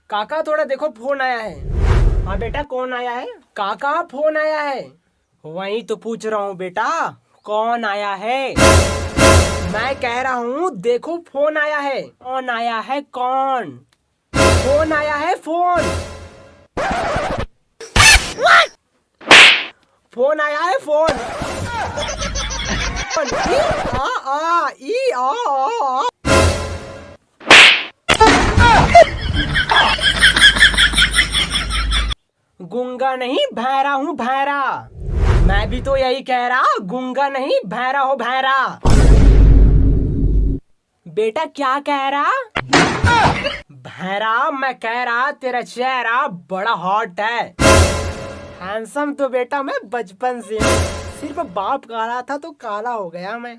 काका थोड़ा देखो, फोन आया है। हाँ बेटा, कौन आया है? काका फोन आया है। वही तो पूछ रहा हूँ बेटा, कौन आया है? मैं कह रहा हूँ देखो, फोन आया है। कौन आया है? कौन? फोन आया है, फोन। फोन आया है, फोन। गूंगा नहीं, भैरा हूँ, भैरा। मैं भी तो यही कह रहा, गूंगा नहीं, भैरा हो, भैरा। बेटा क्या कह रहा? भैरा। मैं कह रहा तेरा चेहरा बड़ा हॉट है। हैंडसम तो बेटा मैं बचपन से, सिर्फ बाप काला था तो काला हो गया मैं।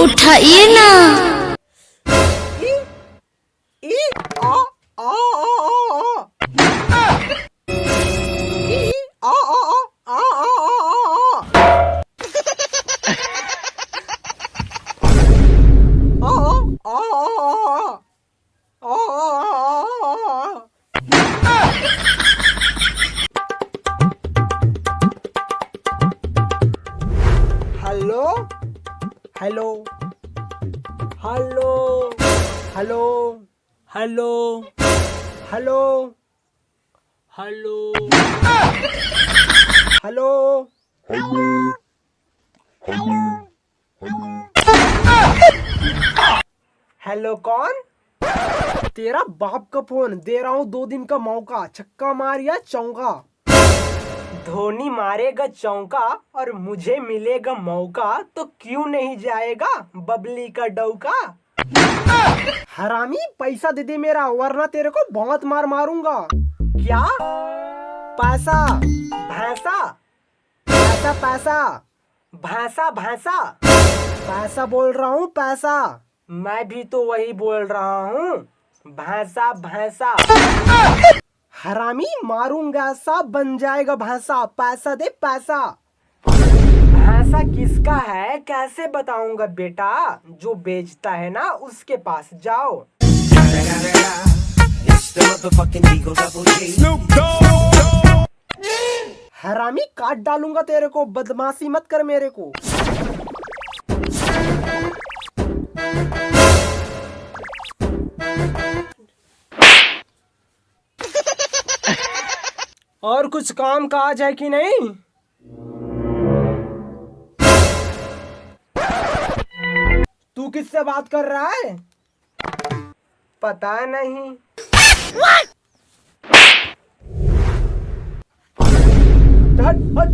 उठाइए ना। Hello hello hello hello hello hello hello hello कौन? तेरा बाप का फोन। दे रहा हूँ 2 दिन का मौका, छक्का मार या चौका। धोनी मारेगा चौका और मुझे मिलेगा मौका, तो क्यों नहीं जाएगा बबली का डौका। हरामी, पैसा दे दे मेरा, वरना तेरे को बहुत मार मारूंगा। क्या? पैसा? भैंसा? पैसा पैसा, भैंसा भैंसा। पैसा बोल रहा हूँ, पैसा। मैं भी तो वही बोल रहा हूँ, भैंसा भैंसा। हरामी, मारूंगा सब बन जाएगा भैंसा। पैसा दे, पैसा। भैंसा किसका है कैसे बताऊंगा बेटा? जो बेचता है ना उसके पास जाओ। हरामी, काट डालूंगा तेरे को, बदमाशी मत कर मेरे को। और कुछ काम काज है कि नहीं? तू किससे बात कर रहा है? पता नहीं। हट, हट।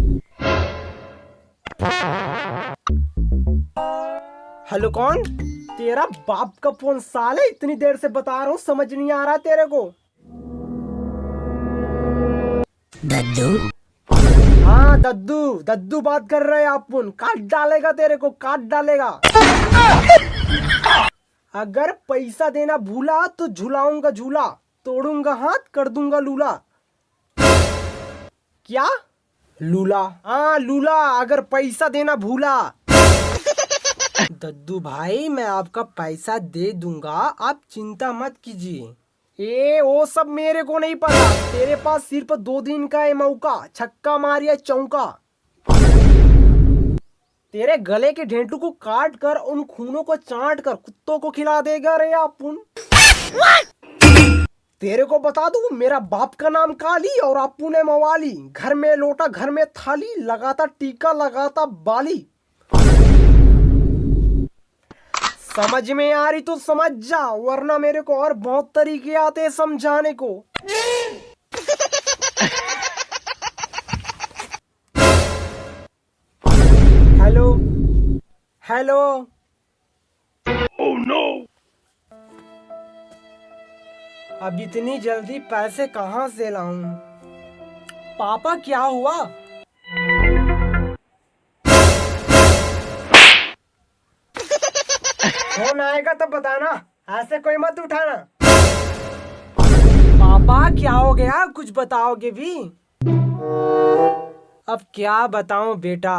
हेलो कौन? तेरा बाप का फोन साले, इतनी देर से बता रहा हूँ, समझ नहीं आ रहा तेरे को? दद्दू। हाँ दद्दू, दद्दू बात कर रहे हैं अपन। काट डालेगा तेरे को, काट डालेगा। अगर पैसा देना भूला तो झुलाऊंगा झूला, तोड़ूंगा हाथ, कर दूंगा लूला। क्या? लूला? हाँ लूला, अगर पैसा देना भूला। दद्दू भाई, मैं आपका पैसा दे दूंगा, आप चिंता मत कीजिए। ये वो सब मेरे को नहीं पता। तेरे पास सिर्फ 2 दिन का है मौका, छक्का मार या चौका। तेरे गले के ढेंटू को काट कर, उन खूनों को चाट कर कुत्तों को खिला देगा रे अपुन। तेरे को बता दूं, मेरा बाप का नाम काली और अप्पू ने मवाली। घर में लोटा, घर में थाली, लगाता टीका, लगाता बाली। समझ में आ रही तो समझ जा, वरना मेरे को और बहुत तरीके आते हैं समझाने को। Hello hello. अब इतनी जल्दी पैसे कहाँ से लाऊं? पापा क्या हुआ? फोन आएगा तो बताना, ऐसे कोई मत उठाना। पापा क्या हो गया, कुछ बताओगे भी? अब क्या बताऊं बेटा,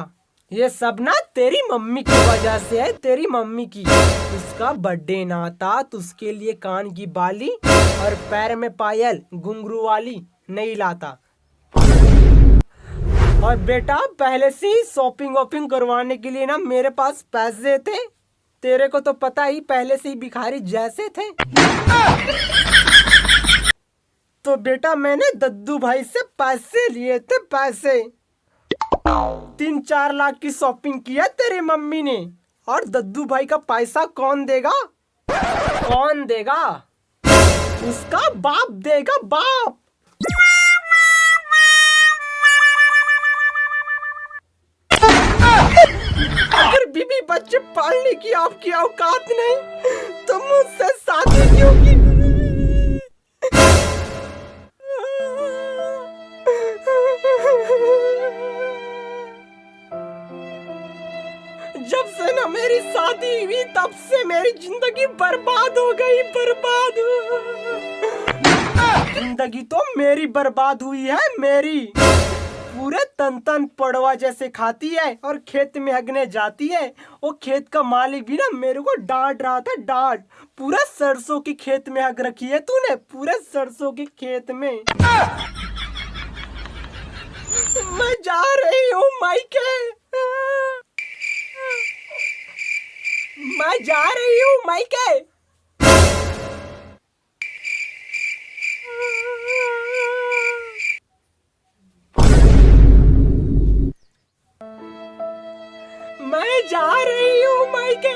ये सब ना तेरी मम्मी की वजह से है, तेरी मम्मी की। उसका बर्थडे ना था तो उसके लिए कान की बाली और पैर में पायल घुंघरू वाली नहीं लाता। और बेटा पहले से ही शॉपिंग वॉपिंग करवाने के लिए ना मेरे पास पैसे थे। तेरे को तो पता ही, पहले से ही भिखारी जैसे थे। तो बेटा मैंने दद्दू भाई से पैसे लिए थे, पैसे 3-4 लाख की शॉपिंग किया तेरी मम्मी ने। और दद्दू भाई का पैसा कौन देगा? कौन देगा? उसका बाप देगा, बाप। अगर बीबी बच्चे पालने की आपकी औकात नहीं तो मुझसे शादी क्यों की? जब से ना मेरी शादी हुई तब से मेरी जिंदगी बर्बाद हो गई, बर्बाद। जिंदगी तो मेरी बर्बाद हुई है, मेरी। पूरे तन तन पड़वा जैसे खाती है और खेत में हगने जाती है। वो खेत का मालिक भी ना मेरे को डांट रहा था, डांट। पूरा सरसों की खेत में हग रखी है तूने, पूरे सरसों की खेत में। मैं जा रही हूँ मायके, मैं जा रही हूँ मायके। मैं जा रही हूँ मायके,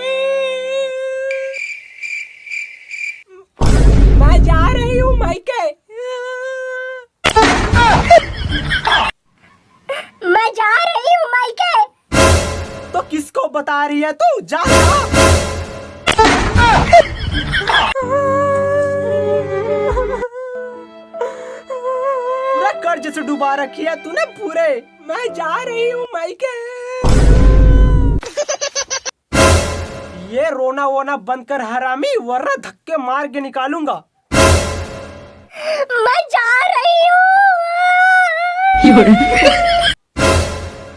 मैं जा रही हूँ मायके, मैं जा रही हूँ मायके। तो किसको बता रही है तू? जा, जा। पूरा कर्ज से डुबा रखी है तूने पूरे। मैं जा रही हूँ मायके। ये रोना वोना बंद कर हरामी, वरना धक्के मार के निकालूंगा। मैं जा रही हूँ।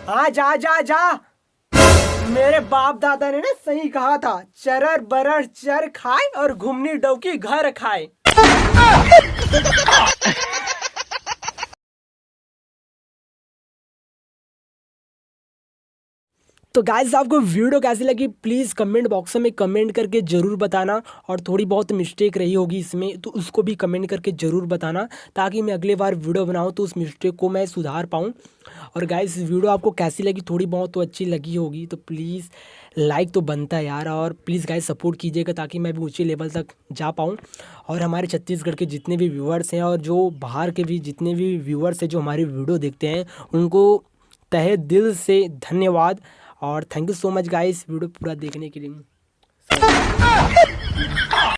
हाँ जा जा जा। मेरे बाप दादा ने ना सही कहा था, चरर बरर चर खाए और घुमनी डौकी घर खाए। तो गाइस आपको वीडियो कैसी लगी प्लीज़ कमेंट बॉक्स में कमेंट करके ज़रूर बताना। और थोड़ी बहुत मिस्टेक रही होगी इसमें तो उसको भी कमेंट करके ज़रूर बताना, ताकि मैं अगले बार वीडियो बनाऊं तो उस मिस्टेक को मैं सुधार पाऊं। और गाइस वीडियो आपको कैसी लगी, थोड़ी बहुत तो अच्छी लगी होगी तो प्लीज़ लाइक तो बनता है यार। और प्लीज़ गाइस सपोर्ट कीजिएगा ताकि मैं भी ऊँचे लेवल तक जा पाऊँ। और हमारे छत्तीसगढ़ के जितने भी व्यूअर्स हैं और जो बाहर के भी जितने भी व्यूअर्स हैं जो हमारी वीडियो देखते हैं, उनको तहे दिल से धन्यवाद। और thank you so much guys video पूरा देखने के लिए।